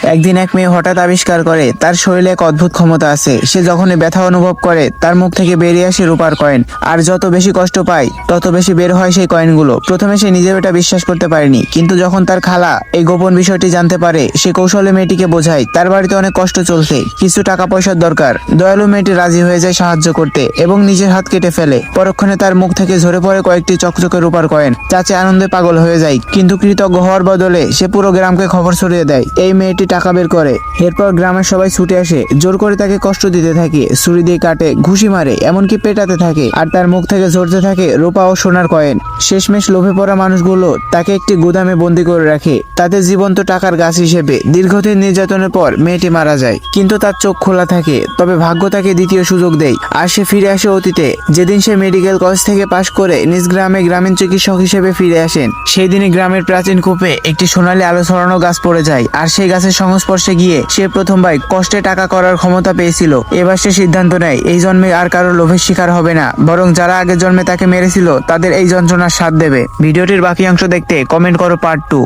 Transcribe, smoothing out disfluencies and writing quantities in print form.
একদিন এক মেয়ে হঠাৎ আবিষ্কার করে তার শরীরে এক অদ্ভুত ক্ষমতা আছে। সে যখনই ব্যথা অনুভব করে তার মুখ থেকে বেরিয়ে আসে রূপার কয়েন, আর যত বেশি কষ্ট পায় তত বেশি বের হয় সেই কয়েনগুলো। প্রথমে সে নিজেও এটা বিশ্বাস করতে পারেনি, কিন্তু যখন তার খালা এই গোপন বিষয়টি জানতে পারে সে কৌশলে মেয়েটিকে বোঝায় তার বাড়িতে অনেক কষ্ট চলছে, কিছু টাকা পয়সার দরকার। দয়ালু মেয়েটি রাজি হয়ে যায় সাহায্য করতে এবং নিজের হাত কেটে ফেলে। পরক্ষণে তার মুখ থেকে ঝরে পড়ে কয়েকটি চকচকে রূপার কয়েন। চাচি আনন্দে পাগল হয়ে যায়, কিন্তু কৃতজ্ঞ হওয়ার বদলে সে পুরো গ্রামকে খবর ছড়িয়ে দেয় এই মেয়েটি টাকা বের করে। এরপর গ্রামের সবাই ছুটে আসে, জোর করে তাকে কষ্ট দিতে থাকে, ছুরি দিয়ে কাটে, ঘুষি মারে, এমনকি পেটাতে থাকে, আর তার মুখ থেকে ঝরতে থাকে রূপা ও সোনার কয়েন। শেষমেশ লোভে পড়া মানুষগুলো তাকে একটি গুদামে বন্দি করে রাখে, তাদের জীবন্ত টাকার গাছ হিসেবে। দীর্ঘদিন নির্যাতনের পর মেয়েটি মারা যায়, কিন্তু তার চোখ খোলা থাকে। তবে ভাগ্য তাকে দ্বিতীয় সুযোগ দেয়, আর সে ফিরে আসে অতীতে। যেদিন সে মেডিকেল কলেজ থেকে পাশ করে নিজ গ্রামে গ্রামীণ চিকিৎসক হিসেবে ফিরে আসেন, সেই দিনই গ্রামের প্রাচীন কূপে একটি সোনালী আলো ছড়ানো গাছ পড়ে যায়, আর সেই গাছের সংস্পর্শে গিয়ে সে প্রথমবার কষ্টে টাকা করার ক্ষমতা পেয়েছিল। এবার সে সিদ্ধান্ত নেয় এই জন্মে আর কারো লোভের শিকার হবে না, বরং যারা আগের জন্মে তাকে মেরেছিল তাদের এই যন্ত্রণার স্বাদ দেবে। ভিডিওটির বাকি অংশ দেখতে কমেন্ট করো পার্ট 2।